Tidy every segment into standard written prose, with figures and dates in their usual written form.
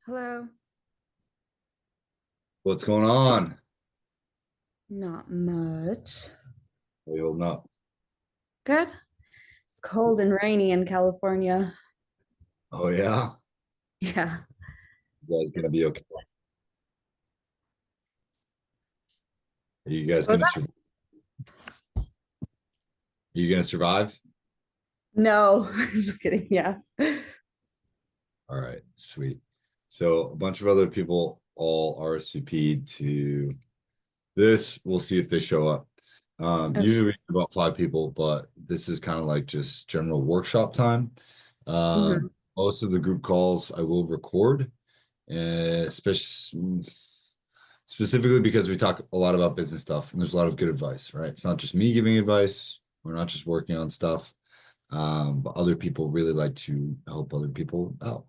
Hello. What's going on? Not much. We holding up. Good. It's cold and rainy in California. Oh yeah, Yeah. you guys gonna be okay? Are you guys What was gonna that? survive? Are you gonna survive? No, I'm just kidding. Yeah. All right, sweet. So a bunch of other people all RSVP'd to this. We'll see if they show up. Okay. Usually we have about 5 people, but this is kind of like just general workshop time. Mhm. Most of the group calls I will record, especially specifically because we talk a lot about business stuff and there's a lot of good advice, right? It's not just me giving advice. We're not just working on stuff. But other people really like to help other people out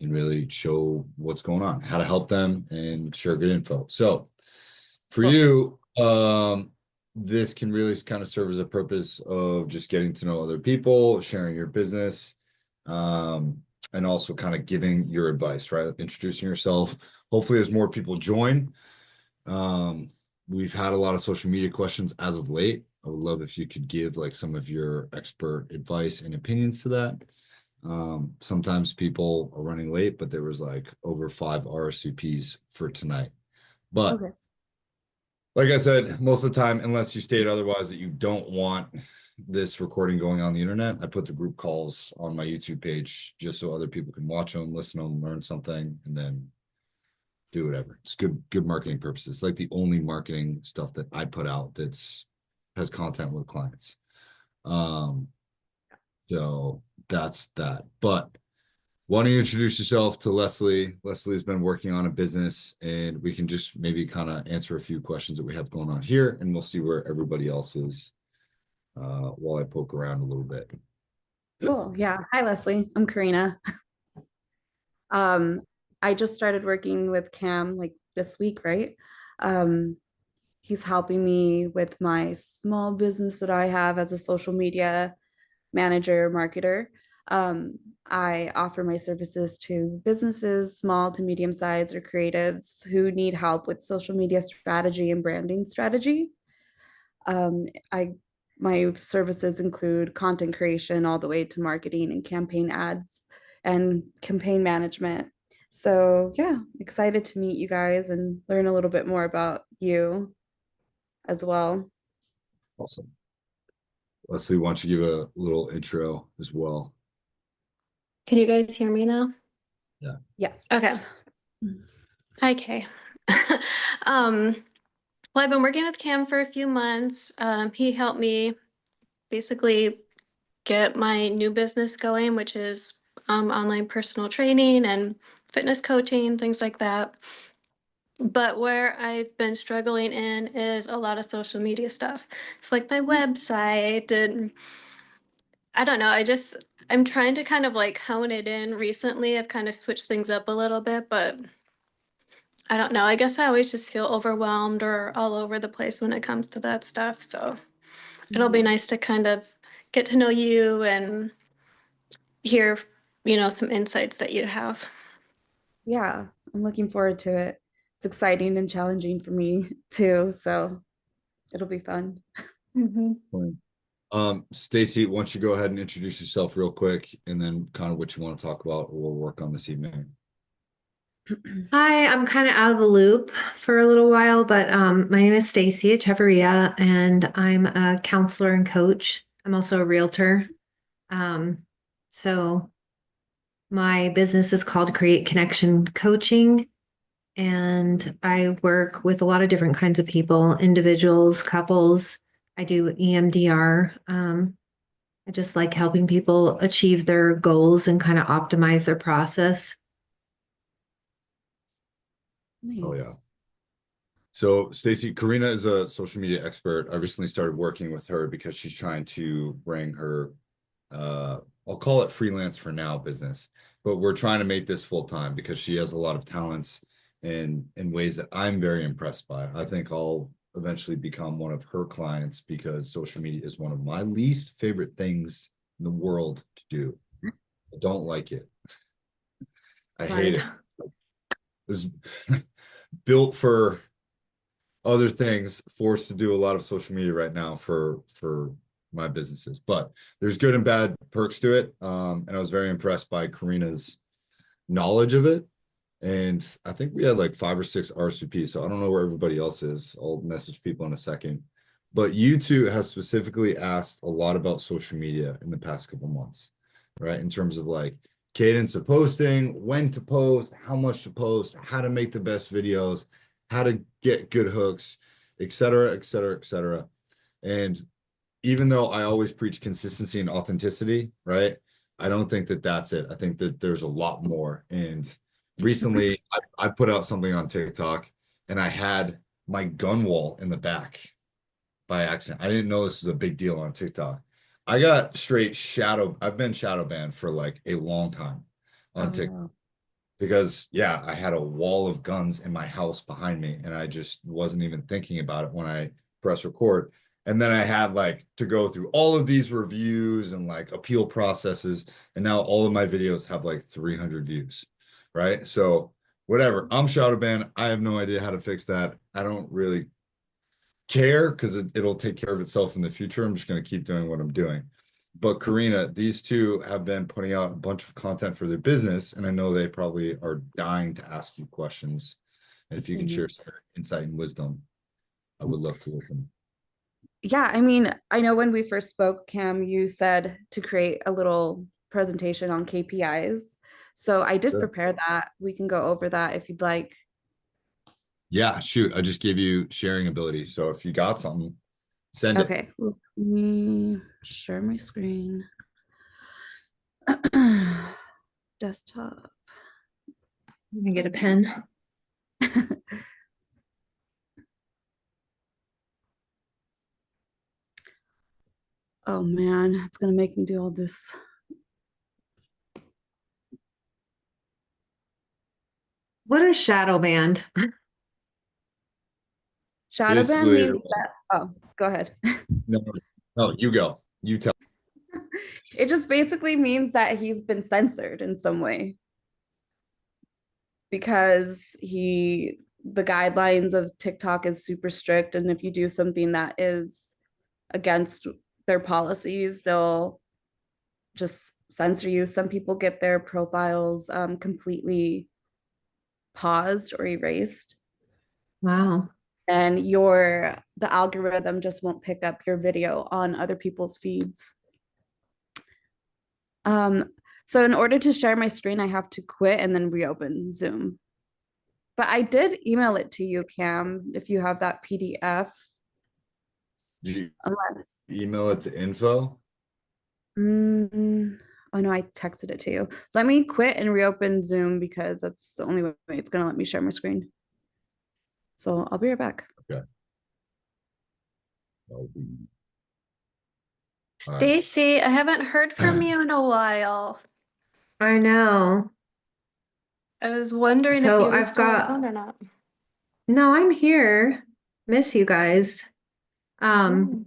and really show what's going on, how to help them and share good info. So for Cool. you, this can really kind of serve as a purpose of just getting to know other people, sharing your business, um, and also kind of giving your advice, right? Introducing yourself. Hopefully, as more people join, um, we've had a lot of social media questions as of late. I would love if you could give like some of your expert advice and opinions to that. Sometimes people are running late, but there was like over 5 RSVPs for tonight. But Okay. like I said, most of the time, unless you state otherwise that you don't want this recording going on the internet, I put the group calls on my YouTube page just so other people can watch them, listen to them, learn something, and then do whatever. It's good marketing purposes. It's like the only marketing stuff that I put out that's has content with clients. Um, so that's that. But why don't you introduce yourself to Leslie? Leslie's been working on a business, and we can just maybe kind of answer a few questions that we have going on here, and we'll see where everybody else is while I poke around a little bit. Cool. Yeah. Hi, Leslie. I'm Karina. Um, I just started working with Cam like this week, right? Um, he's helping me with my small business that I have as a social media manager, marketer. Um, I offer my services to businesses, small to medium size or creatives who need help with social media strategy and branding strategy. Um, I my services include content creation all the way to marketing and campaign ads and campaign management. So yeah, excited to meet you guys and learn a little bit more about you as well. Awesome. Leslie, why don't you give a little intro as well? Can you guys hear me now? Yeah. Yes. Okay. Hi, Kay. um, well, I've been working with Cam for a few months. He helped me basically get my new business going, which is online personal training and fitness coaching, things like that. But where I've been struggling in is a lot of social media stuff. It's like my website and I don't know. I'm trying to kind of like hone it in recently. I've kind of switched things up a little bit, but I don't know. I guess I always just feel overwhelmed or all over the place when it comes to that stuff. So it'll be Mhm. nice to kind of get to know you and hear, some insights that you have. Yeah, I'm looking forward to it. It's exciting and challenging for me too, so it'll be fun. Hmm. Fine. Stacy, why don't you go ahead and introduce yourself real quick and then kind of what you want to talk about or work on this evening. Hi, I'm kind of out of the loop for a little while, but my name is Stacy Echevarria, and I'm a counselor and coach. I'm also a realtor. Um, so my business is called Create Connection Coaching, and I work with a lot of different kinds of people, individuals, couples. I do EMDR. I just like helping people achieve their goals and kind of optimize their process. Oh yeah. Nice. So Stacy, Karina is a social media expert. I recently started working with her because she's trying to bring her I'll call it freelance for now business, but we're trying to make this full time because she has a lot of talents in ways that I'm very impressed by. I think I'll eventually become one of her clients because social media is one of my least favorite things in the world to do. I don't like it. I hate Fun. it. is built for other things, forced to do a lot of social media right now for my businesses. But there's good and bad perks to it. And I was very impressed by Karina's knowledge of it. And I think we had like 5 or 6 RSVPs, so I don't know where everybody else is. I'll message people in a second. But you two have specifically asked a lot about social media in the past couple months, right? In terms of like cadence of posting, when to post, how much to post, how to make the best videos, how to get good hooks, et cetera, et cetera, et cetera. And even though I always preach consistency and authenticity, right? I don't think that that's it. I think that there's a lot more. And recently I put out something on TikTok and I had my gun wall in the back by accident. I didn't know this was a big deal on TikTok. I got straight shadow. I've been shadow banned for like a long time on TikTok. wow. Because yeah, I had a wall of guns in my house behind me and I just wasn't even thinking about it when I press record. And then I had like to go through all of these reviews and like appeal processes. And now all of my videos have like 300 views, right? So whatever, I'm shadow banned. I have no idea how to fix that. I don't really care because it'll take care of itself in the future. I'm just going to keep doing what I'm doing. But Karina, these two have been putting out a bunch of content for their business, and I know they probably are dying to ask you questions. And if you can share some insight and wisdom, I would love to listen. Yeah, I mean, I know when we first spoke, Cam, you said to create a little presentation on KPIs. So I did Sure. prepare that. We can go over that if you'd like. Yeah, shoot, I just gave you sharing ability. So if you got something, send it. Okay, let me share my screen. Desktop. Let me get a pen. Oh man, it's gonna make me do all this. What is shadow band? Shadow ban Basically, means that, oh, go ahead. no, you go. You tell. It just basically means that he's been censored in some way because the guidelines of TikTok is super strict, and if you do something that is against their policies, they'll just censor you. Some people get their profiles completely paused or erased, Wow. and the algorithm just won't pick up your video on other people's feeds. So in order to share my screen, I have to quit and then reopen Zoom. But I did email it to you, Cam, if you have that PDF. Did you Unless, email it to info? oh no, I texted it to you. Let me quit and reopen Zoom because that's the only way it's gonna let me share my screen. So I'll be right back. Okay. That'll be- All right. Stacy, I haven't heard from you in a while. I know. I was wondering if So you were I've still got- around or not. No, I'm here. Miss you guys. Mm.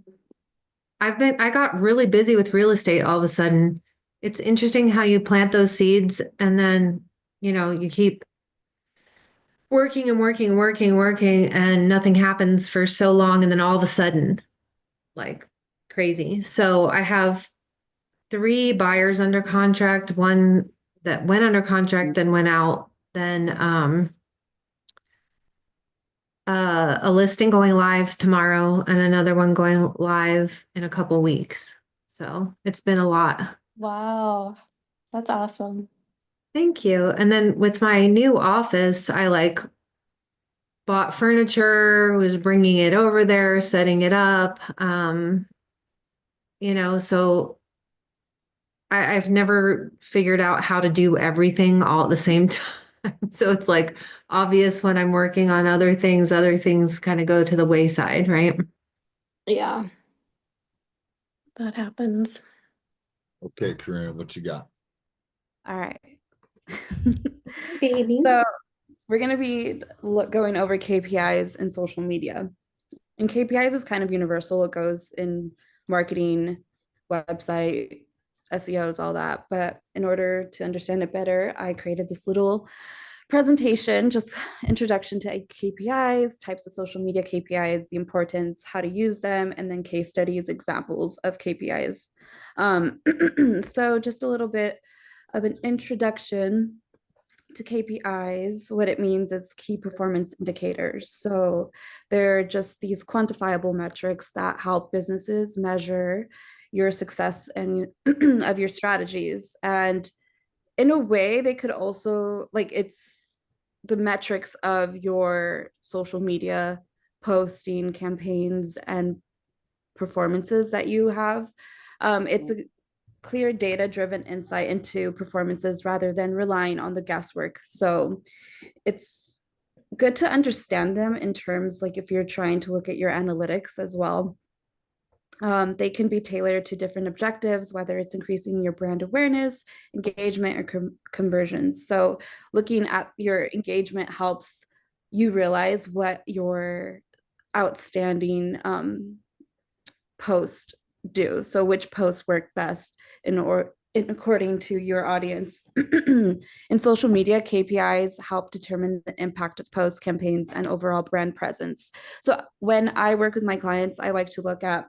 I got really busy with real estate all of a sudden. It's interesting how you plant those seeds and then, you keep working and working and working and working and nothing happens for so long and then all of a sudden, like crazy. So I have 3 buyers under contract, one that went under contract, then went out, then a listing going live tomorrow and another one going live in a couple weeks. So it's been a lot. Wow, that's awesome. Thank you. And then with my new office, I bought furniture, was bringing it over there, setting it up. So I've never figured out how to do everything all at the same time. So it's like obvious when I'm working on other things kind of go to the wayside, right? Yeah, that happens. Okay, Karina, what you got? All right. Baby. So we're going to be going over KPIs in social media. And KPIs is kind of universal. It goes in marketing, website, SEOs, all that. But in order to understand it better, I created this little presentation, just introduction to KPIs, types of social media KPIs, the importance, how to use them, and then case studies, examples of KPIs. So just a little bit of an introduction to KPIs. What it means is key performance indicators. So they're just these quantifiable metrics that help businesses measure your success and of your strategies. And in a way, they could also, like, it's the metrics of your social media posting, campaigns, and performances that you have. It's a clear data-driven insight into performances rather than relying on the guesswork. So it's good to understand them in terms, like, if you're trying to look at your analytics as well. They can be tailored to different objectives, whether it's increasing your brand awareness, engagement, or conversions. So looking at your engagement helps you realize what your outstanding posts do. So which posts work best according to your audience. In social media, KPIs help determine the impact of posts, campaigns, and overall brand presence. So when I work with my clients, I like to look at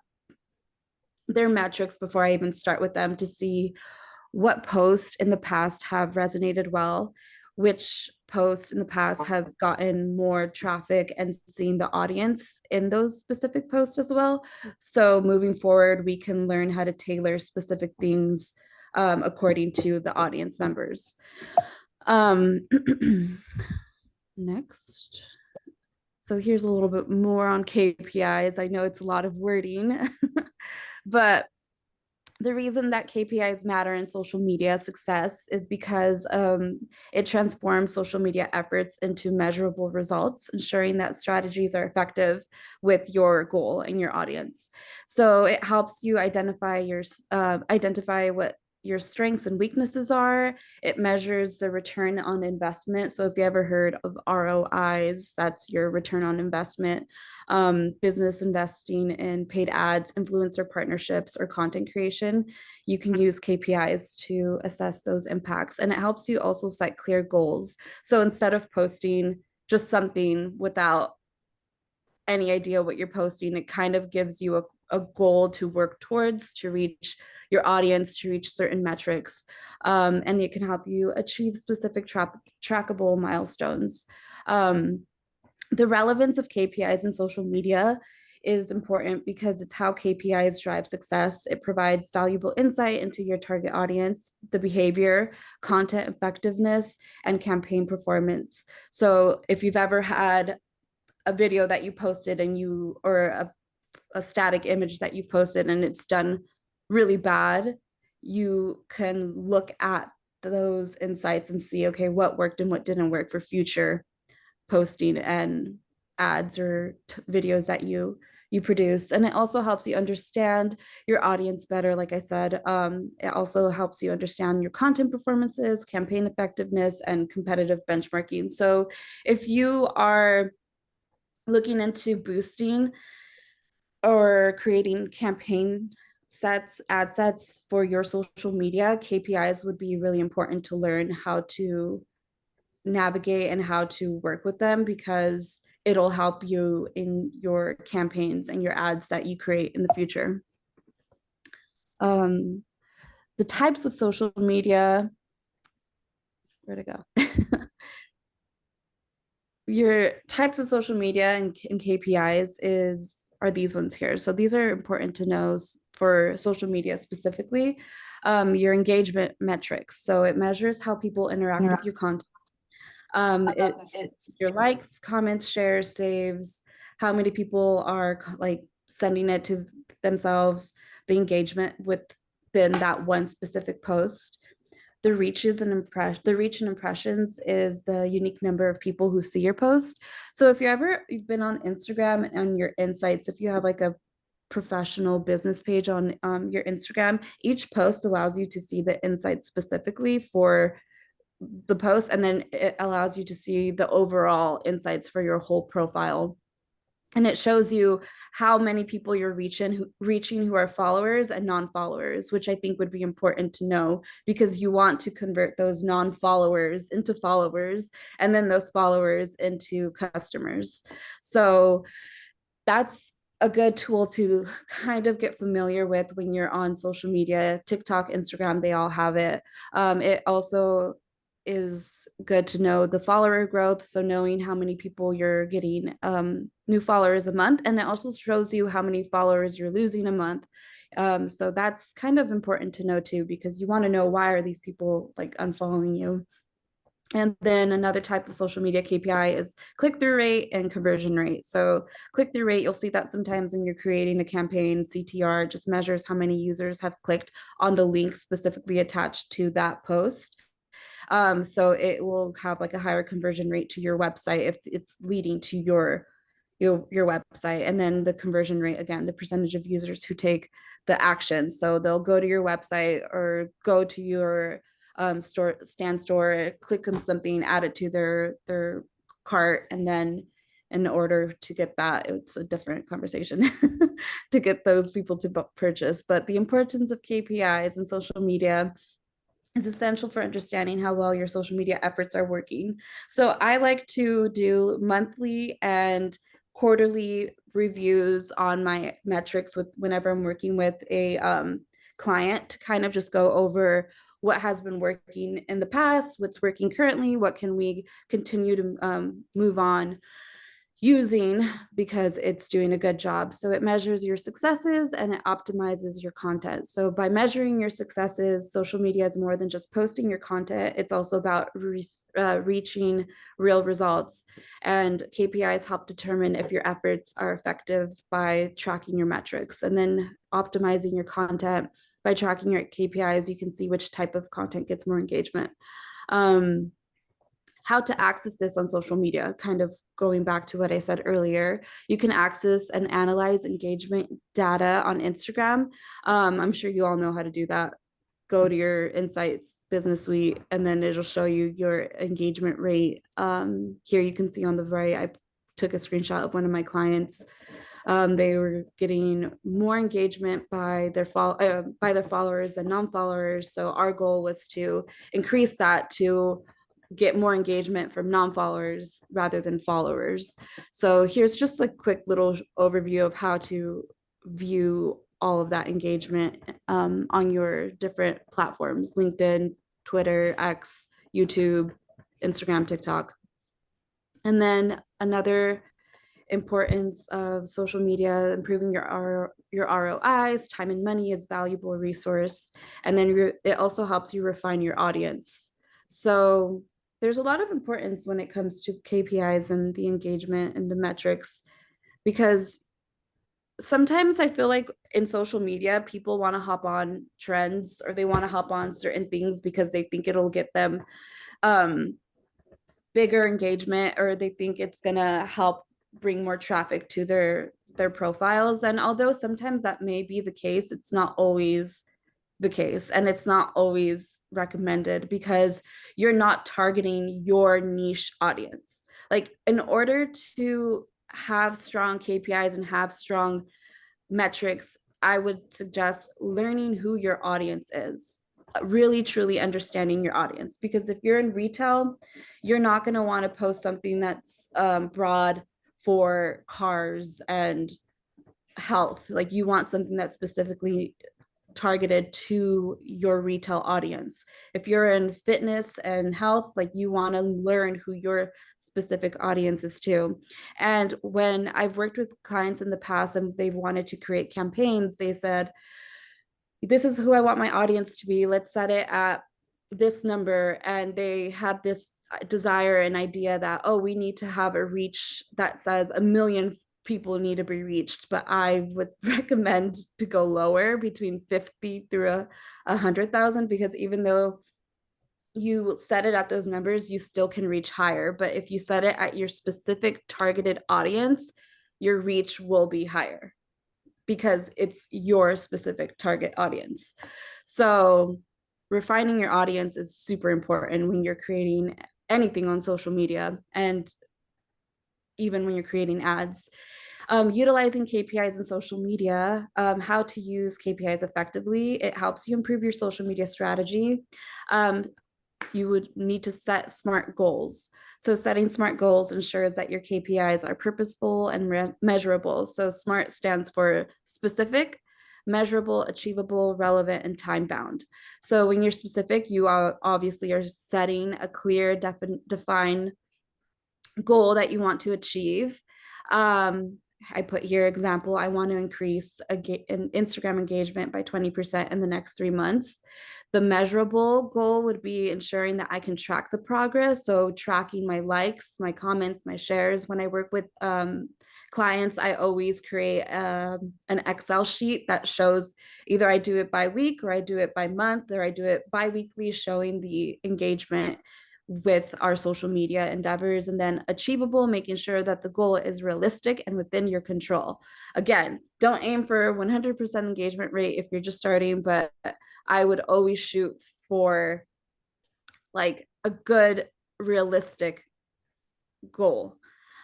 their metrics before I even start with them to see what posts in the past have resonated well, which post in the past has gotten more traffic and seen the audience in those specific posts as well. So moving forward, we can learn how to tailor specific things according to the audience members. Next. So here's a little bit more on KPIs. I know it's a lot of wording, but the reason that KPIs matter in social media success is because it transforms social media efforts into measurable results, ensuring that strategies are effective with your goal and your audience. So it helps you identify what your strengths and weaknesses are. It measures the return on investment. So if you ever heard of ROIs, that's your return on investment. Business investing in paid ads, influencer partnerships, or content creation, you can use KPIs to assess those impacts. And it helps you also set clear goals. So instead of posting just something without any idea what you're posting, it kind of gives you a goal to work towards, to reach your audience, to reach certain metrics. And it can help you achieve specific trackable milestones. The relevance of KPIs in social media is important because it's how KPIs drive success. It provides valuable insight into your target audience, the behavior, content effectiveness, and campaign performance. So if you've ever had a video that you posted or a static image that you've posted and it's done really bad, you can look at those insights and see, okay, what worked and what didn't work for future posting and ads or videos that you produce. And it also helps you understand your audience better. Like I said, it also helps you understand your content performances, campaign effectiveness, and competitive benchmarking. So if you are looking into boosting or creating campaign sets, ad sets for your social media, KPIs would be really important to learn how to navigate and how to work with them, because it'll help you in your campaigns and your ads that you create in the future. The types of social media, where to go? Your types of social media and KPIs are these ones here. So these are important to know for social media specifically. Your engagement metrics. So it measures how people interact with your content. It's your likes, comments, shares, saves, how many people are like sending it to themselves, the engagement within that one specific post. The reach and impressions is the unique number of people who see your post. So if you've been on Instagram and your insights, if you have like a professional business page on your Instagram, each post allows you to see the insights specifically for the post, and then it allows you to see the overall insights for your whole profile. And it shows you how many people you're reaching who are followers and non-followers, which I think would be important to know, because you want to convert those non-followers into followers, and then those followers into customers. So that's a good tool to kind of get familiar with when you're on social media. TikTok, Instagram, they all have it. It also is good to know the follower growth, so knowing how many people you're getting new followers a month, and it also shows you how many followers you're losing a month. So that's kind of important to know too, because you want to know, why are these people like unfollowing you. And then another type of social media KPI is click-through rate and conversion rate. So click-through rate, you'll see that sometimes when you're creating a campaign. CTR just measures how many users have clicked on the link specifically attached to that post. So it will have like a higher conversion rate to your website if it's leading to your website. And then the conversion rate, again, the percentage of users who take the action. So they'll go to your website or go to your store, click on something, add it to their cart, and then in order to get that, it's a different conversation to get those people to purchase. But the importance of KPIs in social media is essential for understanding how well your social media efforts are working. So I like to do monthly and quarterly reviews on my metrics whenever I'm working with a client, to kind of just go over what has been working in the past, what's working currently, what can we continue to move on using, because it's doing a good job. So it measures your successes and it optimizes your content. So by measuring your successes, social media is more than just posting your content. It's also about reaching real results. And KPIs help determine if your efforts are effective by tracking your metrics, and then optimizing your content by tracking your KPIs. You can see which type of content gets more engagement. How to access this on social media, kind of going back to what I said earlier. You can access and analyze engagement data on Instagram. I'm sure you all know how to do that. Go to your Insights Business Suite, and then it'll show you your engagement rate. Here you can see on the right, I took a screenshot of one of my clients. They were getting more engagement by their followers and non-followers. So our goal was to increase that to get more engagement from non-followers rather than followers. So here's just a quick little overview of how to view all of that engagement on your different platforms: LinkedIn, Twitter, X, YouTube, Instagram, TikTok. And then another importance of social media: improving your ROIs. Time and money is valuable resource. And then it also helps you refine your audience. So there's a lot of importance when it comes to KPIs and the engagement and the metrics, because sometimes I feel like in social media, people want to hop on trends, or they want to hop on certain things because they think it'll get them bigger engagement, or they think it's gonna help bring more traffic to their profiles. And although sometimes that may be the case, it's not always the case, and it's not always recommended, because you're not targeting your niche audience. Like, in order to have strong KPIs and have strong metrics, I would suggest learning who your audience is, really truly understanding your audience. Because if you're in retail, you're not going to want to post something that's broad for cars and health. Like, you want something that's specifically targeted to your retail audience. If you're in fitness and health, like, you want to learn who your specific audience is too. And when I've worked with clients in the past and they've wanted to create campaigns, they said, this is who I want my audience to be. Let's set it at this number. And they had this desire and idea that, oh, we need to have a reach that says 1 million people need to be reached. But I would recommend to go lower, between 50 through 100,000, because even though you set it at those numbers, you still can reach higher. But if you set it at your specific targeted audience, your reach will be higher, because it's your specific target audience. So refining your audience is super important when you're creating anything on social media, and even when you're creating ads. Utilizing KPIs in social media, how to use KPIs effectively. It helps you improve your social media strategy. You would need to set SMART goals. So setting SMART goals ensures that your KPIs are purposeful and measurable. So SMART stands for specific, measurable, achievable, relevant, and time bound. So when you're specific, you obviously are setting a clear, defined goal that you want to achieve. I put here example, I want to increase an Instagram engagement by 20% in the next 3 months. The measurable goal would be ensuring that I can track the progress. So tracking my likes, my comments, my shares. When I work with clients, I always create an Excel sheet that shows either I do it by week or I do it by month or I do it bi-weekly, showing the engagement with our social media endeavors. And then achievable, making sure that the goal is realistic and within your control. Again, don't aim for 100% engagement rate if you're just starting, but I would always shoot for like a good realistic goal.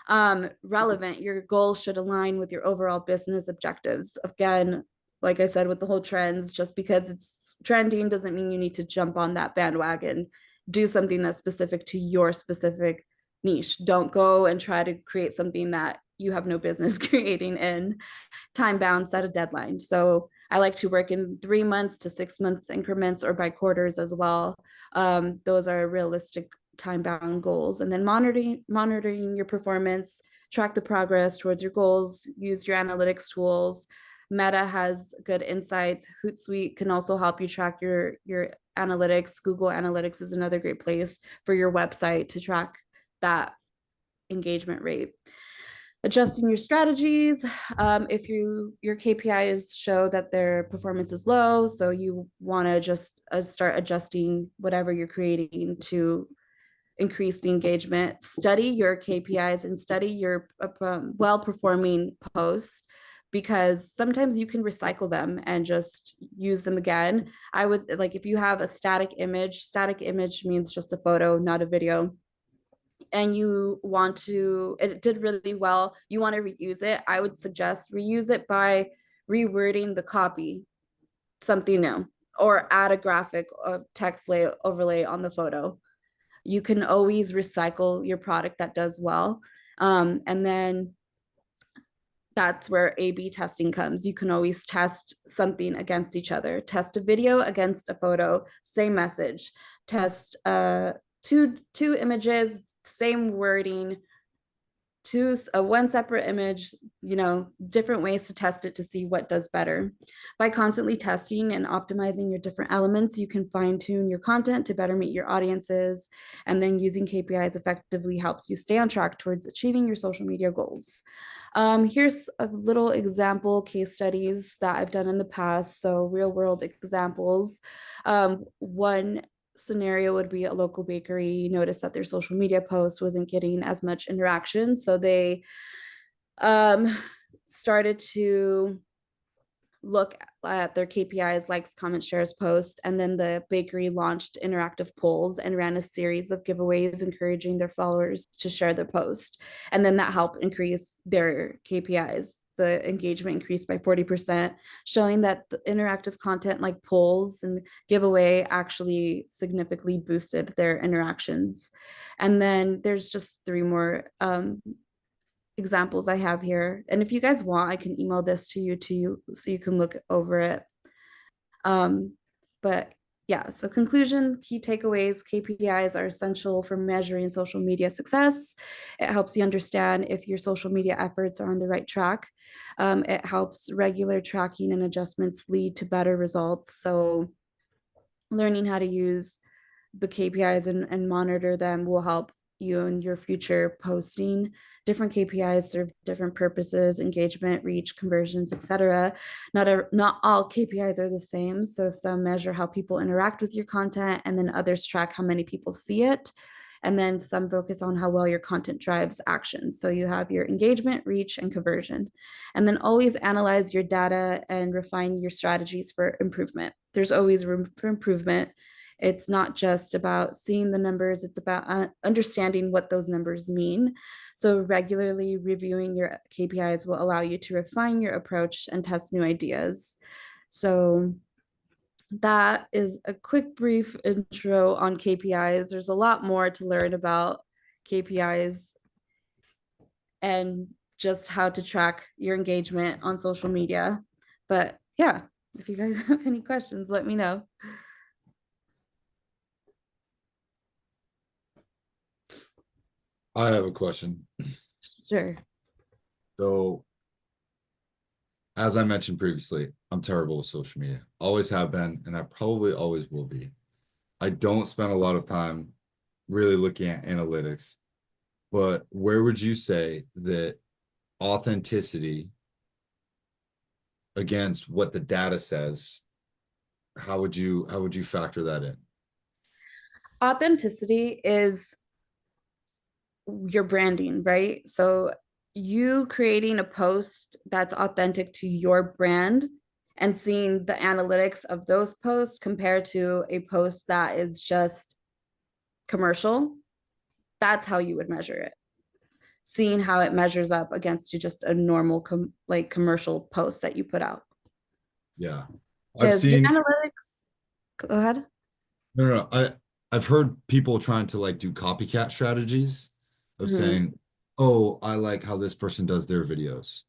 Relevant, your goals should align with your overall business objectives. Again, like I said, with the whole trends, just because it's trending doesn't mean you need to jump on that bandwagon. Do something that's specific to your specific niche. Don't go and try to create something that you have no business creating in. Time bound, set a deadline. So I like to work in 3 months to 6 months increments or by quarters as well. Those are realistic time bound goals. And then monitoring your performance, track the progress towards your goals, use your analytics tools. Meta has good insights. Hootsuite can also help you track your analytics. Google Analytics is another great place for your website to track that engagement rate. Adjusting your strategies. If your KPIs show that their performance is low, so you want to just start adjusting whatever you're creating to increase the engagement. Study your KPIs and study your well-performing posts, because sometimes you can recycle them and just use them again. I would like, if you have a static image means just a photo, not a video, and you want to, it did really well, you want to reuse it, I would suggest reuse it by rewording the copy, something new, or add a graphic or text overlay on the photo. You can always recycle your product that does well. And then that's where A/B testing comes. You can always test something against each other. Test a video against a photo, same message. Test two images, same wording, one separate image, different ways to test it to see what does better. By constantly testing and optimizing your different elements, you can fine tune your content to better meet your audiences. And then using KPIs effectively helps you stay on track towards achieving your social media goals. Here's a little example case studies that I've done in the past. So real world examples. One scenario would be a local bakery noticed that their social media post wasn't getting as much interaction. So they started to look at their KPIs, likes, comments, shares, posts, and then the bakery launched interactive polls and ran a series of giveaways encouraging their followers to share the post. And then that helped increase their KPIs. The engagement increased by 40%, showing that the interactive content like polls and giveaway actually significantly boosted their interactions. And then there's just 3 more examples I have here. And if you guys want, I can email this to you so you can look over it. But yeah, so conclusion, key takeaways, KPIs are essential for measuring social media success. It helps you understand if your social media efforts are on the right track. It helps regular tracking and adjustments lead to better results. So learning how to use the KPIs and monitor them will help you in your future posting. Different KPIs serve different purposes: engagement, reach, conversions, etc. Not all KPIs are the same. So some measure how people interact with your content, and then others track how many people see it. And then some focus on how well your content drives action. So you have your engagement, reach, and conversion. And then always analyze your data and refine your strategies for improvement. There's always room for improvement. It's not just about seeing the numbers, it's about understanding what those numbers mean. So regularly reviewing your KPIs will allow you to refine your approach and test new ideas. So that is a quick, brief intro on KPIs. There's a lot more to learn about KPIs and just how to track your engagement on social media. But yeah, if you guys have any questions, let me know. I have a question. Sure. So, as I mentioned previously, I'm terrible with social media. Always have been, and I probably always will be. I don't spend a lot of time really looking at analytics, but where would you say that authenticity against what the data says, how would you factor that in? Authenticity is your branding, right? So you creating a post that's authentic to your brand and seeing the analytics of those posts compared to a post that is just commercial, that's how you would measure it. Seeing how it measures up against to just a normal like commercial post that you put out. Yeah. I've Because your seen analytics, go ahead. no, I've heard people trying to like do copycat strategies of saying, oh, I like how this person does their videos,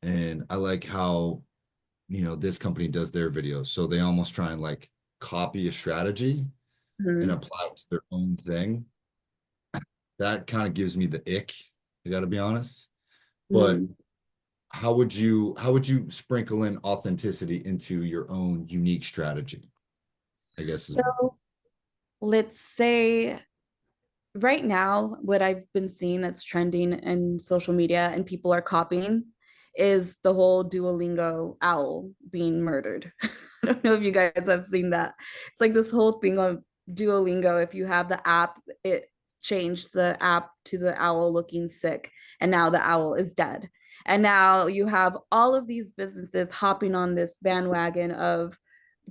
and I like how this company does their videos. So they almost try and like copy a strategy and apply it to their own thing. That kind of gives me the ick, I gotta be honest. But how would you sprinkle in authenticity into your own unique strategy? I guess. So let's say right now, what I've been seeing that's trending in social media and people are copying is the whole Duolingo owl being murdered. I don't know if you guys have seen that. It's like this whole thing on Duolingo. If you have the app, it changed the app to the owl looking sick, and now the owl is dead. And now you have all of these businesses hopping on this bandwagon of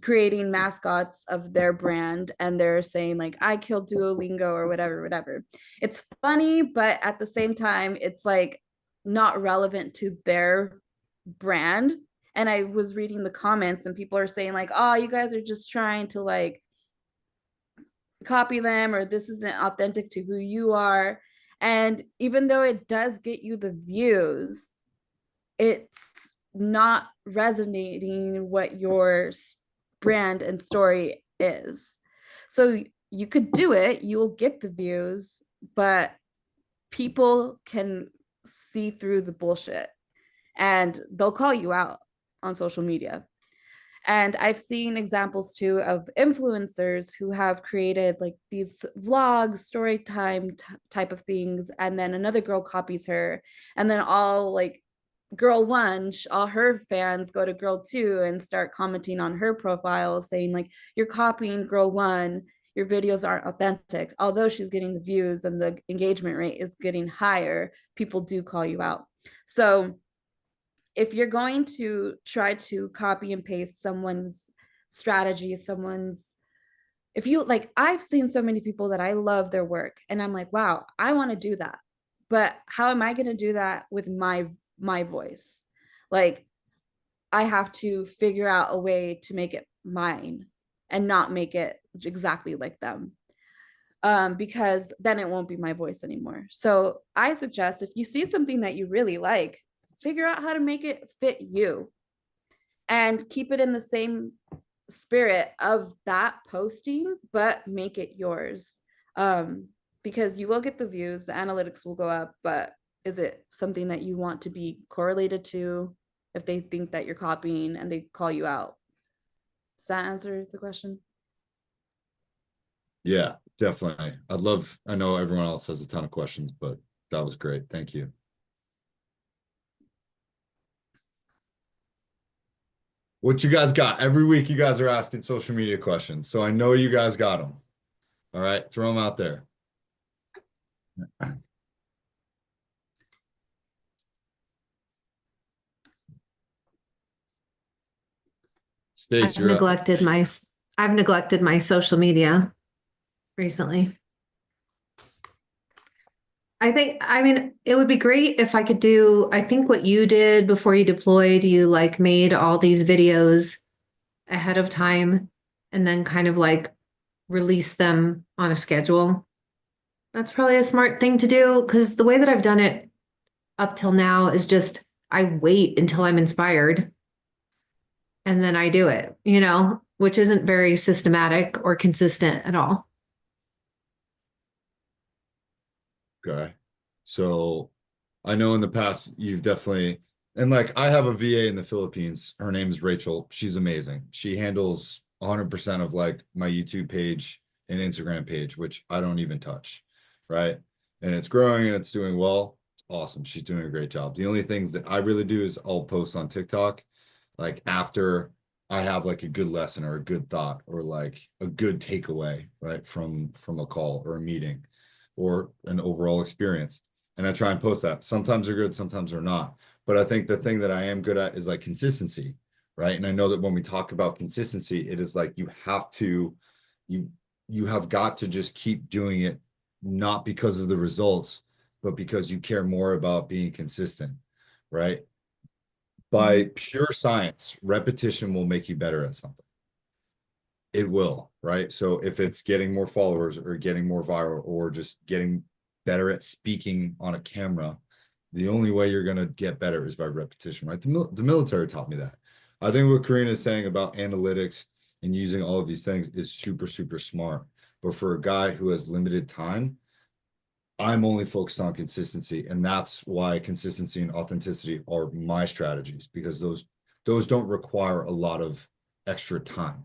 creating mascots of their brand, and they're saying like I killed Duolingo or whatever. It's funny, but at the same time it's like not relevant to their brand. And I was reading the comments and people are saying like, oh, you guys are just trying to like copy them, or this isn't authentic to who you are. And even though it does get you the views, it's not resonating what your brand and story is. So you could do it, you will get the views, but people can see through the bullshit and they'll call you out on social media. And I've seen examples too of influencers who have created like these vlogs, story time type of things. And then another girl copies her. And then all like girl one, all her fans go to girl two and start commenting on her profile saying like, you're copying girl one, your videos aren't authentic. Although she's getting the views and the engagement rate is getting higher, people do call you out. So if you're going to try to copy and paste someone's strategy, if you like, I've seen so many people that I love their work and I'm like, wow, I want to do that. But how am I going to do that with my voice? Like, I have to figure out a way to make it mine and not make it exactly like them. Because then it won't be my voice anymore. So I suggest if you see something that you really like, figure out how to make it fit you and keep it in the same spirit of that posting, but make it yours. Because you will get the views, the analytics will go up, but is it something that you want to be correlated to if they think that you're copying and they call you out? Does that answer the question? Yeah, definitely. I know everyone else has a ton of questions, but that was great. Thank you. What you guys got? Every week you guys are asking social media questions, so I know you guys got them. All right, throw them out there. Stace, I've you're up. neglected my I've neglected my social media recently. I mean, it would be great if I could do, I think what you did before you deployed, you like made all these videos ahead of time and then kind of like release them on a schedule. That's probably a smart thing to do because the way that I've done it up till now is just I wait until I'm inspired and then I do it, which isn't very systematic or consistent at all. Okay. So I know in the past you've definitely, and like I have a VA in the Philippines. Her name is Rachel. She's amazing. She handles 100% of like my YouTube page and Instagram page, which I don't even touch. Right. And it's growing and it's doing well. It's awesome. She's doing a great job. The only things that I really do is I'll post on TikTok like after I have like a good lesson or a good thought or like a good takeaway, right, from a call or a meeting or an overall experience. And I try and post that. Sometimes they're good, sometimes they're not. But I think the thing that I am good at is like consistency, right? And I know that when we talk about consistency, it is like you have to, you have got to just keep doing it, not because of the results, but because you care more about being consistent, right? By pure science, repetition will make you better at something. It will, right? So if it's getting more followers or getting more viral or just getting better at speaking on a camera, the only way you're going to get better is by repetition, right? The military taught me that. I think what Karina is saying about analytics and using all of these things is super, super smart. But for a guy who has limited time, I'm only focused on consistency. And that's why consistency and authenticity are my strategies, because those don't require a lot of extra time.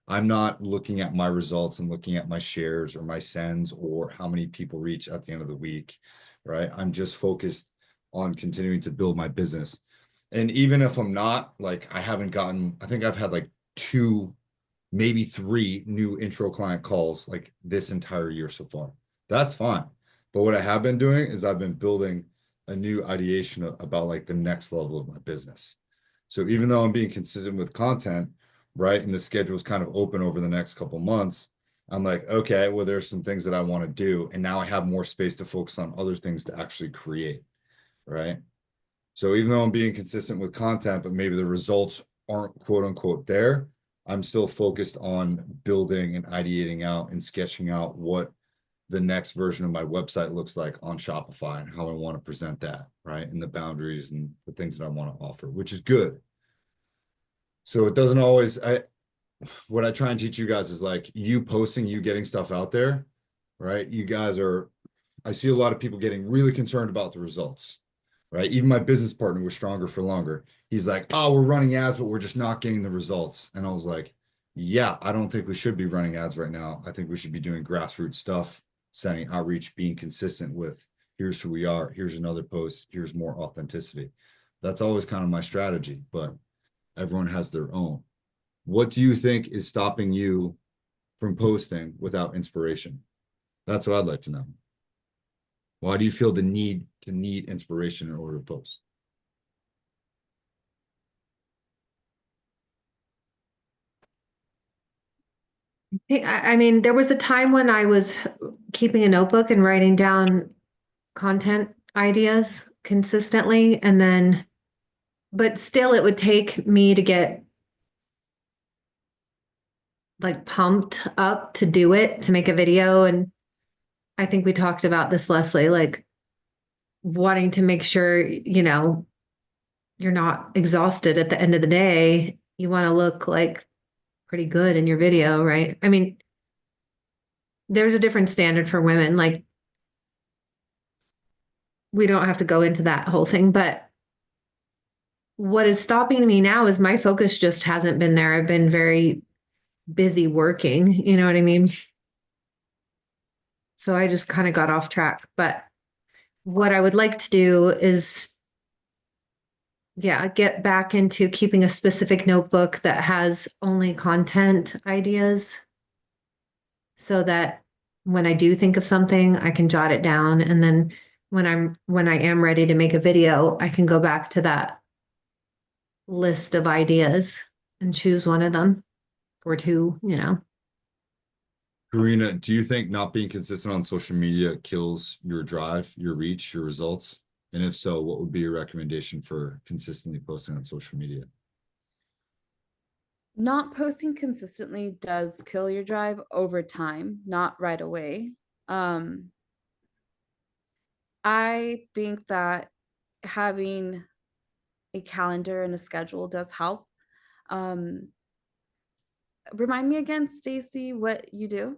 I'm not looking at my results and looking at my shares or my sends or how many people reach at the end of the week, right? I'm just focused on continuing to build my business. And even if I'm not, like, I think I've had like 2, maybe 3 new intro client calls like this entire year so far. That's fine. But what I have been doing is I've been building a new ideation about like the next level of my business. So even though I'm being consistent with content, right, and the schedule is kind of open over the next couple months, I'm like, okay, well, there's some things that I want to do. And now I have more space to focus on other things to actually create, right? So even though I'm being consistent with content, but maybe the results aren't quote unquote there, I'm still focused on building and ideating out and sketching out what the next version of my website looks like on Shopify and how I want to present that, right? And the boundaries and the things that I want to offer, which is good. So it doesn't always, what I try and teach you guys is like you posting, you getting stuff out there, right? You guys are, I see a lot of people getting really concerned about the results, right? Even my business partner was Stronger for Longer. He's like, oh, we're running ads, but we're just not getting the results. And I was like, yeah, I don't think we should be running ads right now. I think we should be doing grassroots stuff, sending outreach, being consistent with here's who we are, here's another post, here's more authenticity. That's always kind of my strategy, but everyone has their own. What do you think is stopping you from posting without inspiration? That's what I'd like to know. Why do you feel the need inspiration in order to post? I mean, there was a time when I was keeping a notebook and writing down content ideas consistently, and then, but still, it would take me to get like pumped up to do it, to make a video. And I think we talked about this, Leslie, like wanting to make sure, you're not exhausted at the end of the day. You want to look like pretty good in your video, right? I mean, there's a different standard for women. Like, we don't have to go into that whole thing, but what is stopping me now is my focus just hasn't been there. I've been very busy working, you know what I mean? So I just kind of got off track. But what I would like to do is, get back into keeping a specific notebook that has only content ideas so that when I do think of something, I can jot it down. And then when I am ready to make a video, I can go back to that list of ideas and choose one of them. or two, Karina, do you think not being consistent on social media kills your drive, your reach, your results? And if so, what would be your recommendation for consistently posting on social media? Not posting consistently does kill your drive over time, not right away. I think that having a calendar and a schedule does help. Remind me again, Stacy, what you do?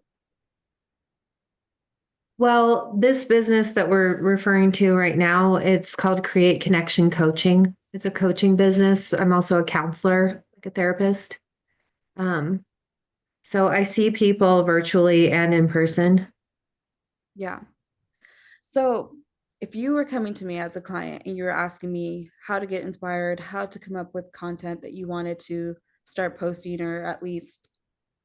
Well, this business that we're referring to right now, it's called Create Connection Coaching. It's a coaching business. I'm also a counselor, like a therapist. So I see people virtually and in person. Yeah. So if you were coming to me as a client and you were asking me how to get inspired, how to come up with content that you wanted to start posting or at least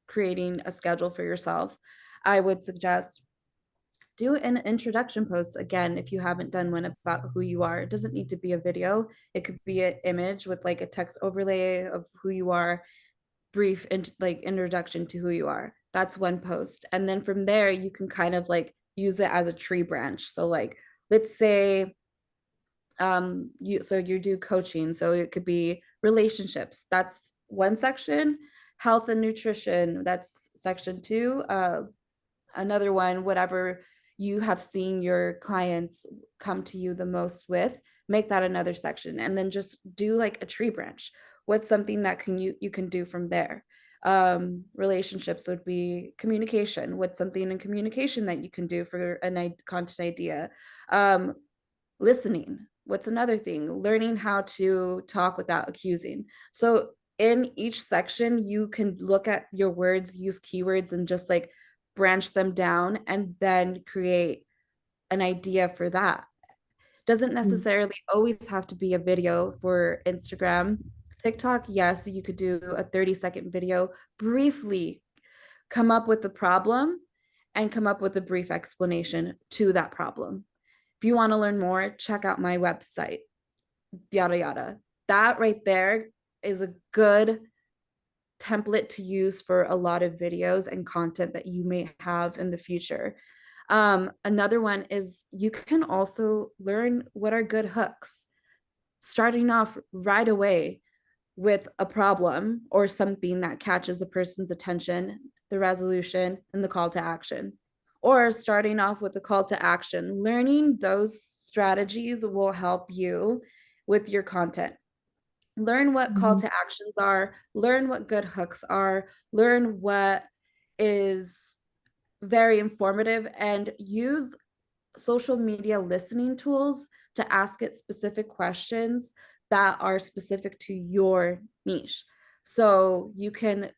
creating a schedule for yourself, I would suggest do an introduction post again if you haven't done one about who you are. It doesn't need to be a video. It could be an image with like a text overlay of who you are, brief like introduction to who you are. That's one post. And then from there you can kind of like use it as a tree branch. So like let's say you do coaching, so it could be relationships, that's one section. Health and nutrition, that's section 2. Another one, whatever you have seen your clients come to you the most with, make that another section, and then just do like a tree branch. What's something that you can do from there? Relationships would be communication. What's something in communication that you can do for a content idea? Listening, what's another thing? Learning how to talk without accusing. So in each section you can look at your words, use keywords, and just like branch them down and then create an idea for that. Doesn't necessarily always have to be a video for Instagram. TikTok, yes, you could do a 30-second video, briefly come up with the problem and come up with a brief explanation to that problem. If you want to learn more, check out my website, yada, yada. That right there is a good template to use for a lot of videos and content that you may have in the future. Another one is you can also learn what are good hooks, starting off right away with a problem or something that catches a person's attention, the resolution, and the call to action. Or starting off with the call to action. Learning those strategies will help you with your content. Learn what call to actions are, learn what good hooks are, learn what is very informative, and use social media listening tools to ask it specific questions that are specific to your niche. So you can,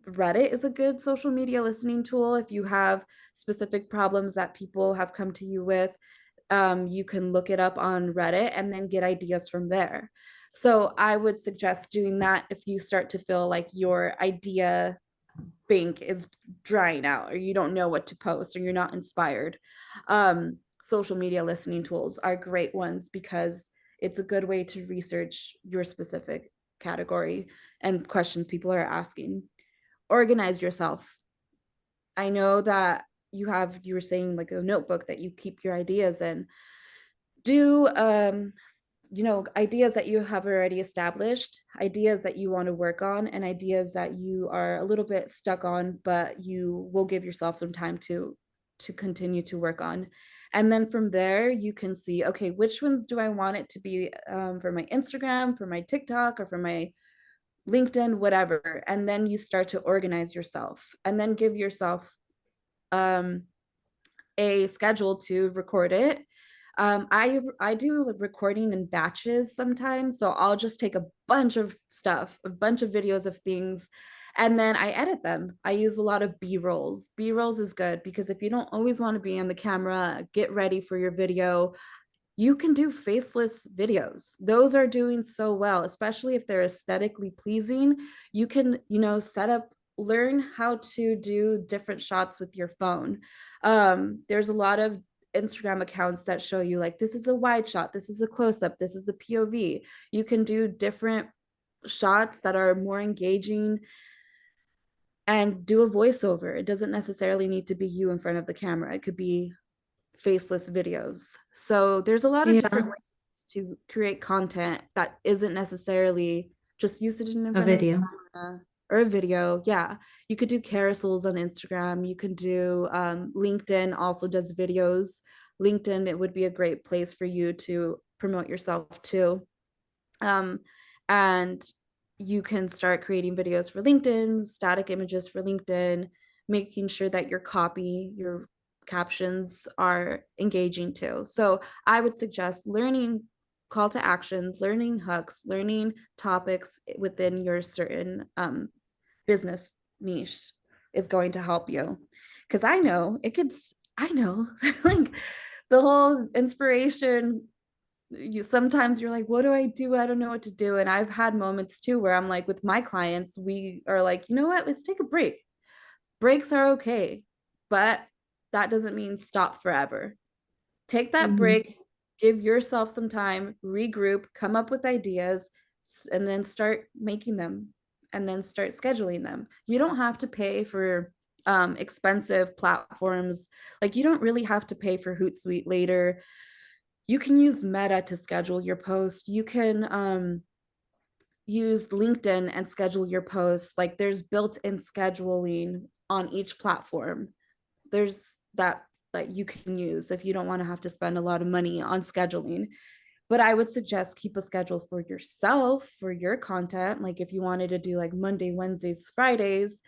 Reddit is a good social media listening tool. If you have specific problems that people have come to you with, you can look it up on Reddit and then get ideas from there. So I would suggest doing that if you start to feel like your idea bank is drying out, or you don't know what to post, or you're not inspired. Social media listening tools are great ones because it's a good way to research your specific category and questions people are asking. Organize yourself. I know that you were saying like a notebook that you keep your ideas in. Do ideas that you have already established, ideas that you want to work on, and ideas that you are a little bit stuck on, but you will give yourself some time to continue to work on. And then from there, you can see, okay, which ones do I want it to be for my Instagram, for my TikTok, or for my LinkedIn, whatever. And then you start to organize yourself and then give yourself a schedule to record it. I do recording in batches sometimes, so I'll just take a bunch of stuff, a bunch of videos of things, and then I edit them. I use a lot of B-rolls. B-rolls is good because if you don't always want to be on the camera, get ready for your video, you can do faceless videos. Those are doing so well, especially if they're aesthetically pleasing. You can, learn how to do different shots with your phone. There's a lot of Instagram accounts that show you like, this is a wide shot, this is a close-up, this is a POV. You can do different shots that are more engaging. and do a voiceover. It doesn't necessarily need to be you in front of the camera. It could be faceless videos. So there's a lot of different Yeah, ways to create content that isn't necessarily just use it in a front of the video. camera or a video. Yeah, you could do carousels on Instagram. You can do LinkedIn also does videos. LinkedIn, it would be a great place for you to promote yourself too. And you can start creating videos for LinkedIn, static images for LinkedIn, making sure that your copy, your captions are engaging too. So I would suggest learning call to actions, learning hooks, learning topics within your certain business niche is going to help you. Because I know it gets, I know like the whole inspiration, sometimes you're like, what do I do? I don't know what to do. And I've had moments too where I'm like, with my clients, we are like, you know what, let's take a break. Breaks are okay, but that doesn't mean stop forever. Take that Mhm. break, give yourself some time, regroup, come up with ideas, and then start making them, and then start scheduling them. You don't have to pay for expensive platforms. Like, you don't really have to pay for Hootsuite later. You can use Meta to schedule your post. You can use LinkedIn and schedule your posts. Like, there's built-in scheduling on each platform. There's that you can use if you don't want to have to spend a lot of money on scheduling. But I would suggest keep a schedule for yourself, for your content. Like, if you wanted to do like Monday, Wednesdays, Fridays,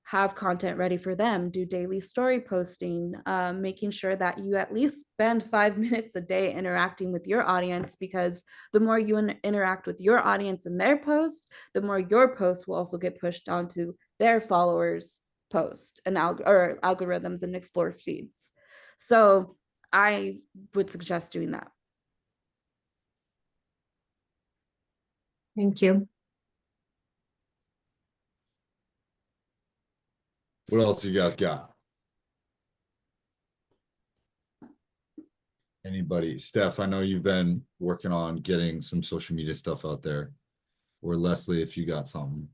have content ready for them, do daily story posting, making sure that you at least spend 5 minutes a day interacting with your audience, because the more you interact with your audience in their posts, the more your posts will also get pushed onto their followers post and or algorithms and explore feeds. So I would suggest doing that. Thank you. What else you guys got? Anybody? Steph, I know you've been working on getting some social media stuff out there. Or Leslie, if you got something.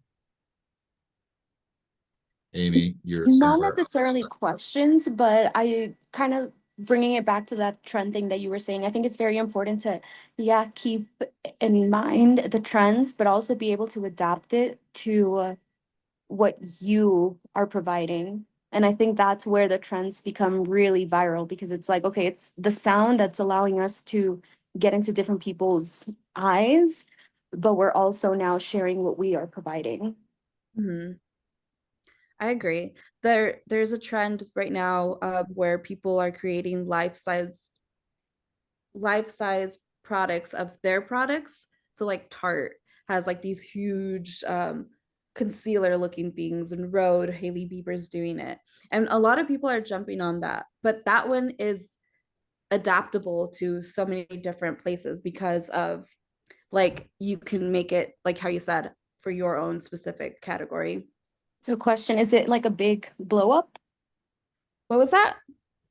Amy, you're Not never. necessarily questions, but I kind of bringing it back to that trend thing that you were saying. I think it's very important to, yeah, keep in mind the trends, but also be able to adapt it to what you are providing. And I think that's where the trends become really viral, because it's like, okay, it's the sound that's allowing us to get into different people's eyes, but we're also now sharing what we are providing. Mm-hmm. I agree. There's a trend right now where people are creating life size products of their products. So like Tarte has like these huge concealer looking things, and Rhode, Hailey Bieber's doing it. And a lot of people are jumping on that. But that one is adaptable to so many different places, because of like, you can make it like how you said, for your own specific category. So question, is it like a big blow up? What was that?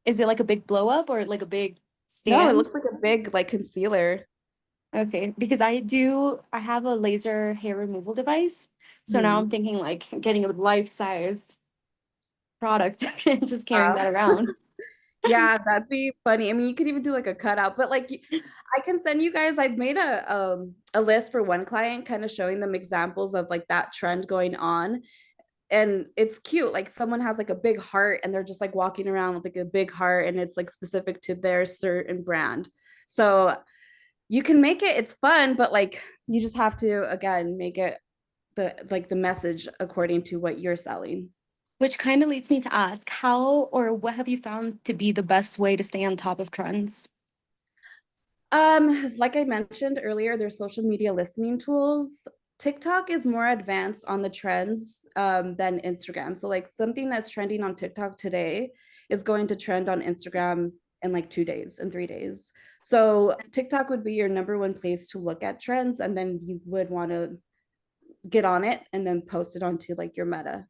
Is it like a big blow up or like a big No, it stand? looks like a big like concealer. Okay, because I have a laser hair removal device. So now Hmm. I'm thinking like getting a life size product and just carrying that around. Yeah, that'd be funny. I mean, you could even do like a cutout, but like I can send you guys. I've made a list for one client, kind of showing them examples of like that trend going on. And it's cute. Like, someone has like a big heart and they're just like walking around with like a big heart, and it's like specific to their certain brand. So you can make it, it's fun, but like, you just have to again make it the message according to what you're selling. Which kind of leads me to ask, how or what have you found to be the best way to stay on top of trends? Like I mentioned earlier, there's social media listening tools. TikTok is more advanced on the trends than Instagram. So like, something that's trending on TikTok today is going to trend on Instagram in like 2 days and 3 days. So TikTok would be your number one place to look at trends, and then you would want to get on it and then post it onto like your Meta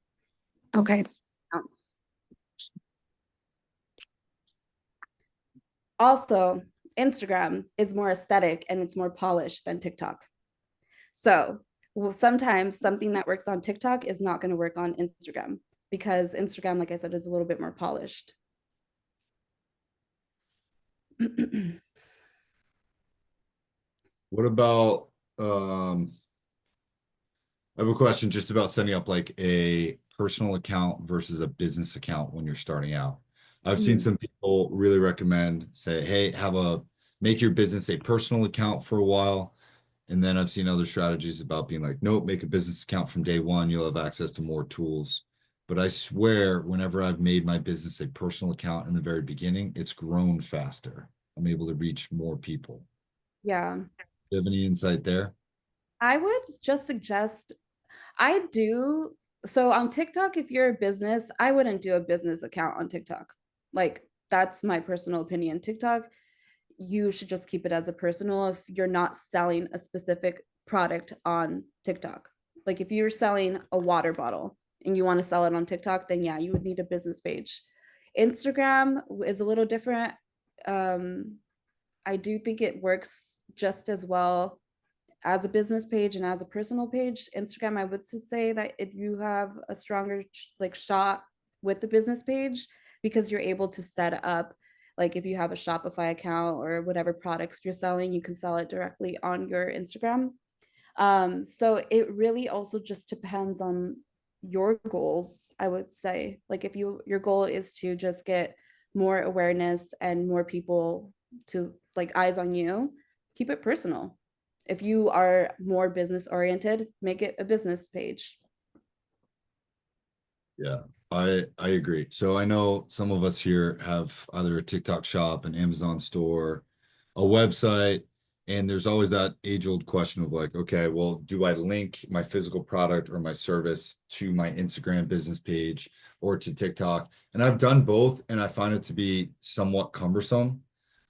Okay. accounts. Also, Instagram is more aesthetic and it's more polished than TikTok. So sometimes something that works on TikTok is not going to work on Instagram. because Instagram, like I said, is a little bit more polished. What about, I have a question just about setting up like a personal account versus a business account when you're starting out. I've seen Mhm. some people really recommend, say, hey, make your business a personal account for a while. And then I've seen other strategies about being like, nope, make a business account from day one. You'll have access to more tools. But I swear, whenever I've made my business a personal account in the very beginning, it's grown faster. I'm able to reach more people. Yeah, Do you have any insight there? I would just suggest I do. So on TikTok, if you're a business, I wouldn't do a business account on TikTok. Like, that's my personal opinion. TikTok, you should just keep it as a personal if you're not selling a specific product on TikTok. Like, if you're selling a water bottle and you want to sell it on TikTok, then yeah, you would need a business page. Instagram is a little different. Um, I do think it works just as well as a business page and as a personal page. Instagram, I would say that if you have a stronger like shot with the business page, because you're able to set up, like if you have a Shopify account or whatever products you're selling, you can sell it directly on your Instagram. So it really also just depends on your goals, I would say. Like if your goal is to just get more awareness and more people to like eyes on you, keep it personal. If you are more business oriented, make it a business page. Yeah, I agree. So I know some of us here have either a TikTok shop, an Amazon store, a website, and there's always that age-old question of like, okay, well, do I link my physical product or my service to my Instagram business page or to TikTok? And I've done both, and I find it to be somewhat cumbersome.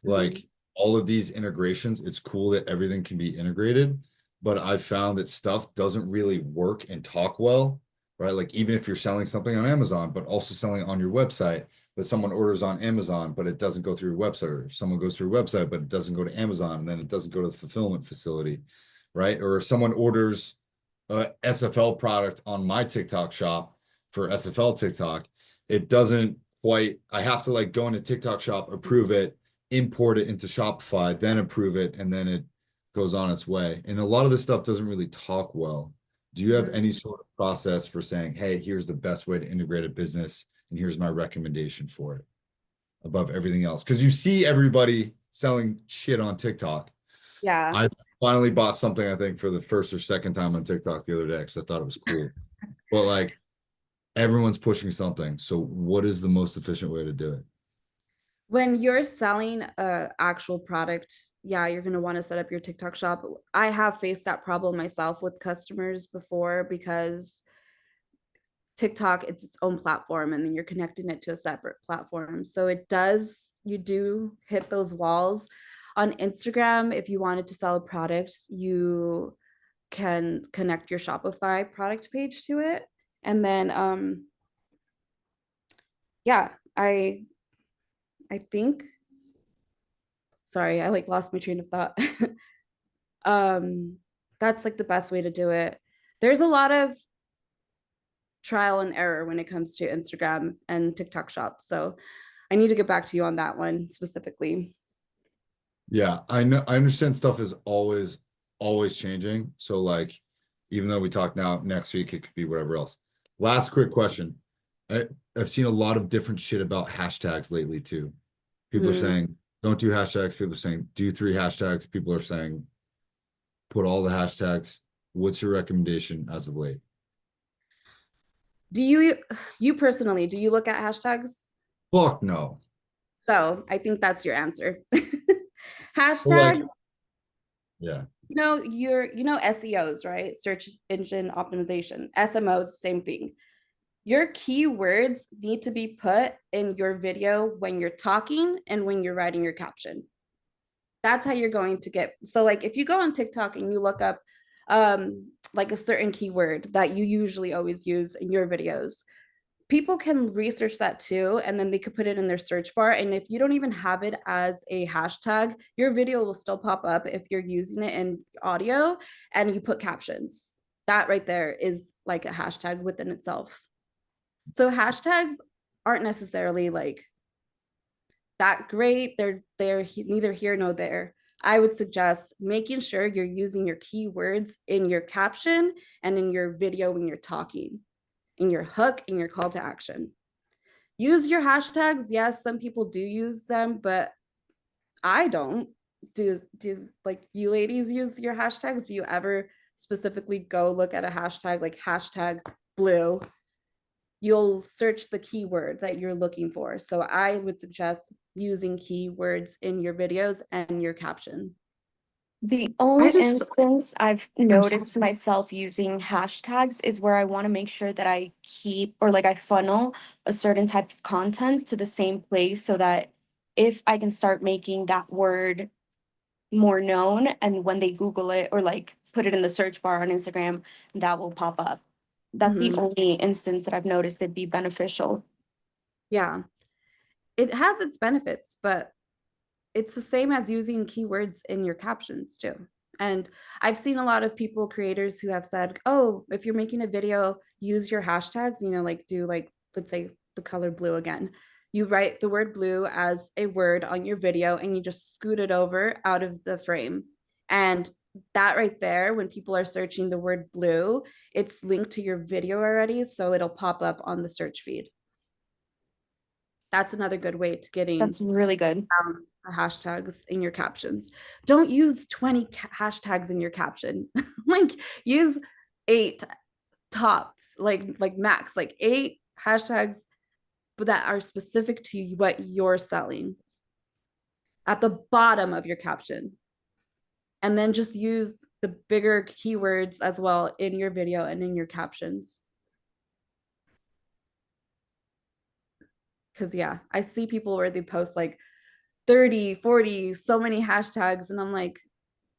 Like all of these integrations, it's cool that everything can be integrated, but I've found that stuff doesn't really work and talk well, right? Like even if you're selling something on Amazon, but also selling on your website, but someone orders on Amazon, but it doesn't go through your website, or if someone goes through your website, but it doesn't go to Amazon, and then it doesn't go to the fulfillment facility, right? Or if someone orders a SFL product on my TikTok shop for SFL TikTok, it doesn't quite, I have to like go into TikTok shop, approve it, import it into Shopify, then approve it, and then it goes on its way. And a lot of this stuff doesn't really talk well. Do you have any sort of process for saying, hey, here's the best way to integrate a business, and here's my recommendation for it above everything else? Because you see everybody selling shit on TikTok. Yeah. I finally bought something, I think, for the first or second time on TikTok the other day because I thought it was cool. But like everyone's pushing something. So what is the most efficient way to do it? When you're selling a actual product, yeah, you're going to want to set up your TikTok shop. I have faced that problem myself with customers before because TikTok, it's its own platform, and then you're connecting it to a separate platform. So you do hit those walls. On Instagram, if you wanted to sell a product, you can connect your Shopify product page to it. And then yeah, I think, sorry, I like lost my train of thought. That's like the best way to do it. There's a lot of trial and error when it comes to Instagram and TikTok shops. So I need to get back to you on that one specifically. Yeah, I know. I understand stuff is always changing. So like, even though we talk now, next week it could be whatever else. Last quick question. I've seen a lot of different shit about hashtags lately too. People are saying, don't do hashtags. People are saying, do 3 hashtags. People are saying, put all the hashtags. What's your recommendation as of late? Do you personally, do you look at hashtags? Fuck no. So I think that's your answer. So like, Hashtags, yeah. SEOs, right? Search engine optimization. SMOs, same thing. Your keywords need to be put in your video when you're talking and when you're writing your caption. That's how you're going to get. So like if you go on TikTok and you look up like a certain keyword that you usually always use in your videos, people can research that too, and then they could put it in their search bar. And if you don't even have it as a hashtag, your video will still pop up if you're using it in audio and you put captions. That right there is like a hashtag within itself. So hashtags aren't necessarily like that great. They're neither here nor there. I would suggest making sure you're using your keywords in your caption and in your video when you're talking, in your hook, in your call to action. Use your hashtags. Yes, some people do use them, but I don't. Do like you ladies use your hashtags? Do you ever specifically go look at a hashtag like hashtag blue? You'll search the keyword that you're looking for. So I would suggest using keywords in your videos and your caption. The only just- instance I've sorry. noticed myself using hashtags is where I want to make sure that I keep or like I funnel a certain type of content to the same place so that if I can start making that word more known and when they Google it or like put it in the search bar on Instagram, that will pop up. That's the only instance that I've noticed it'd be beneficial. Yeah, it has its benefits, but it's the same as using keywords in your captions too. And I've seen a lot of people, creators who have said, oh, if you're making a video, use your hashtags, you know, like do like, let's say the color blue again. You write the word blue as a word on your video and you just scoot it over out of the frame. And that right there, when people are searching the word blue, it's linked to your video already. So it'll pop up on the search feed. That's another good way to getting That's really good. the hashtags in your captions. Don't use 20 hashtags in your caption. Like use 8 tops, like max, like 8 hashtags, but that are specific to what you're selling at the bottom of your caption. And then just use the bigger keywords as well in your video and in your captions. Because yeah, I see people where they post like 30, 40, so many hashtags. And I'm like,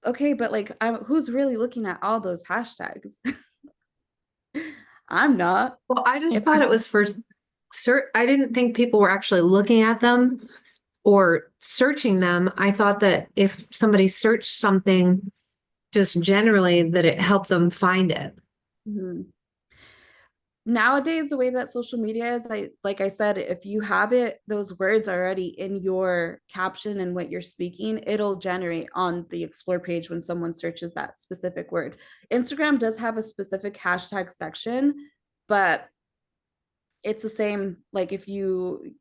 okay, but like, who's really looking at all those hashtags? I'm not. Well, I just thought it was for I didn't think people were actually looking at them or searching them. I thought that if somebody searched something just generally, that it helped them find it. Mhm. Nowadays, the way that social media is, like I said, if you have it, those words already in your caption and what you're speaking, it'll generate on the explore page when someone searches that specific word. Instagram does have a specific hashtag section, but it's the same. Like if you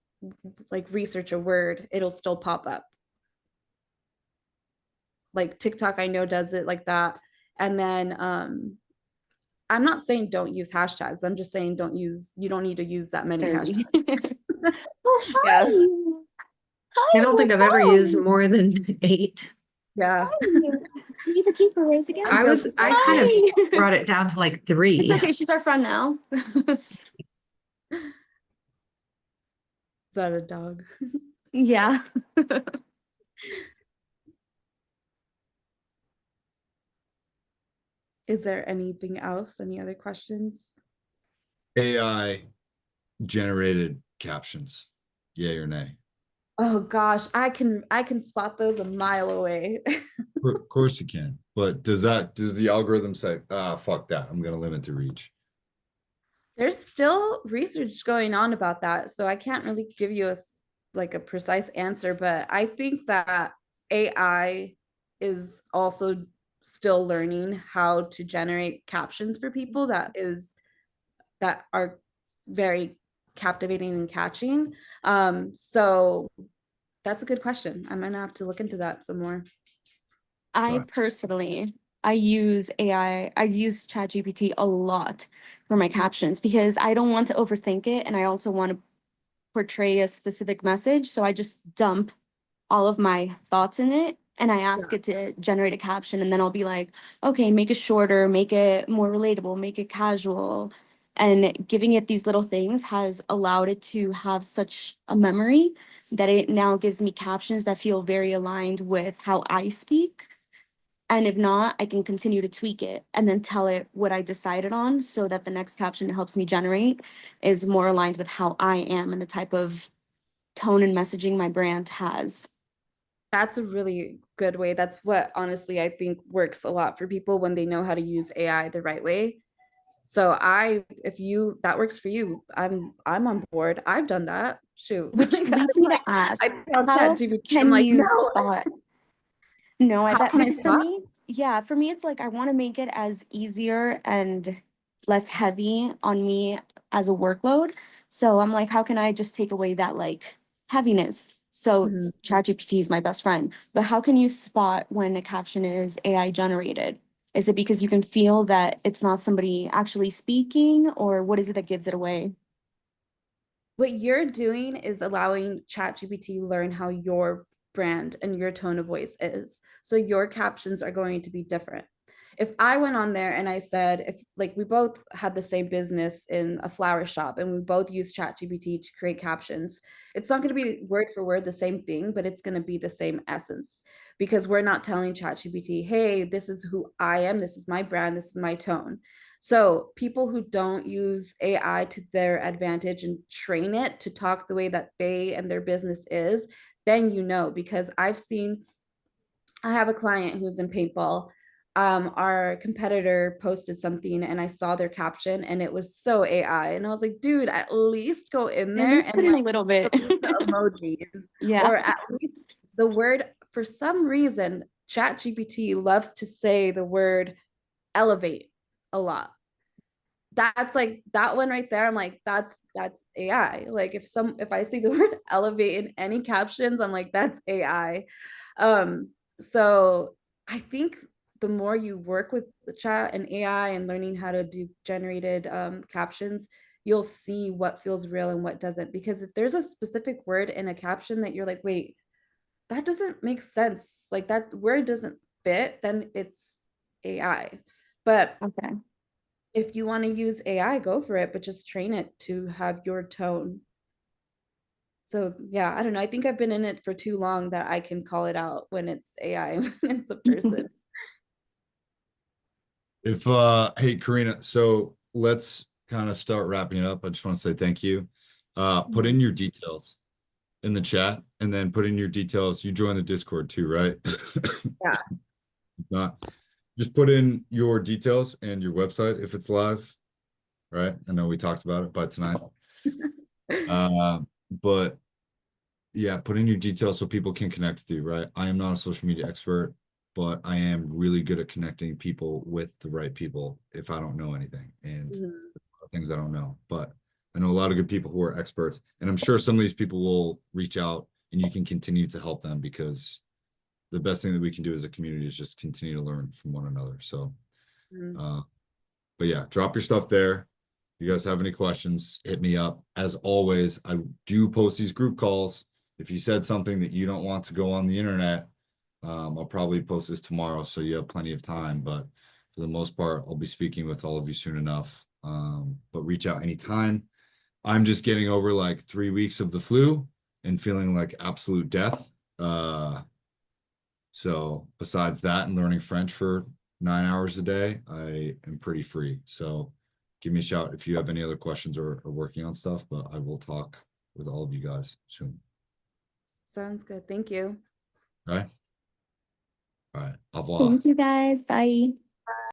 like research a word, it'll still pop up. Like TikTok, I know does it like that. And then I'm not saying don't use hashtags. I'm just saying you don't need to use that many 30. hashtags. Oh, Yeah. hi. Hi, I don't think I've ever hello. used more than 8. Yeah. Hi. You need to keep her raised again. I kind of Hi. brought it down to like 3. It's okay. She's our friend now. Is that a dog? Yeah. Is there anything else? Any other questions? AI generated captions, yay or nay? Oh gosh, I can spot those a mile away. Of course you can, but does the algorithm say, ah, fuck that, I'm gonna limit the reach? There's still research going on about that, so I can't really give you like a precise answer, but I think that AI is also still learning how to generate captions for people that are very captivating and catching. So that's a good question. I'm gonna have to look into that some more. I Right. personally, I use AI, I use ChatGPT a lot for my captions because I don't want to overthink it and I also want to portray a specific message. So I just dump all of my thoughts in it and I ask it to generate a caption and then I'll be like, okay, make it shorter, make it more relatable, make it casual. And giving it these little things has allowed it to have such a memory that it now gives me captions that feel very aligned with how I speak. And if not, I can continue to tweak it and then tell it what I decided on so that the next caption it helps me generate is more aligned with how I am and the type of tone and messaging my brand has. That's a really good way. That's what honestly I think works a lot for people when they know how to use AI the right way. So if that works for you, I'm on board. I've done that. Shoot. Which Like, leads me to ask, I tell how ChatGPT, I'm can like, you no. spot? No, I How bet can I because for spot? me, yeah, for me, it's like I want to make it as easier and less heavy on me as a workload. So I'm like, how can I just take away that like heaviness? So Mhm. ChatGPT is my best friend. But how can you spot when a caption is AI generated? Is it because you can feel that it's not somebody actually speaking, or what is it that gives it away? What you're doing is allowing ChatGPT learn how your brand and your tone of voice is. So your captions are going to be different. If I went on there and I said, if like we both had the same business in a flower shop and we both use ChatGPT to create captions, it's not going to be word for word the same thing, but it's going to be the same essence because we're not telling ChatGPT, hey, this is who I am, this is my brand, this is my tone. So people who don't use AI to their advantage and train it to talk the way that they and their business is, then because I have a client who's in paintball. Our competitor posted something and I saw their caption and it was so AI. And I was like, dude, at least go in At there least put and in like a little bit. the emojis Yeah. or at least the word. For some reason, ChatGPT loves to say the word elevate a lot. That's like that one right there. I'm like, that's AI. Like if I see the word elevate in any captions, I'm like, that's AI. So I think the more you work with the chat and AI and learning how to do generated captions, you'll see what feels real and what doesn't. Because if there's a specific word in a caption that you're like, wait, that doesn't make sense, like that word doesn't fit, then it's AI. But Okay. if you want to use AI, go for it, but just train it to have your tone. So yeah, I don't know. I think I've been in it for too long that I can call it out when it's AI and when it's a person. If hey Karina, so let's kind of start wrapping it up. I just want to say thank you. Put in your details in the chat and then put in your details. You join the Discord too, right? Yeah. Not just put in your details and your website if it's live, right? I know we talked about it by tonight. But yeah, put in your details so people can connect with you, right? I am not a social media expert, but I am really good at connecting people with the right people if I don't know anything and Mhm. things I don't know. But I know a lot of good people who are experts, and I'm sure some of these people will reach out and you can continue to help them because the best thing that we can do as a community is just continue to learn from one another. So, Mhm. but yeah, drop your stuff there. If you guys have any questions, hit me up. As always, I do post these group calls. If you said something that you don't want to go on the internet, I'll probably post this tomorrow, so you have plenty of time. But for the most part, I'll be speaking with all of you soon enough. But reach out anytime. I'm just getting over like 3 weeks of the flu and feeling like absolute death. So besides that and learning French for 9 hours a day, I am pretty free. So give me a shout if you have any other questions or working on stuff, but I will talk with all of you guys soon. Sounds good. Thank you. All right. All right. Au revoir. Thank you guys. Bye.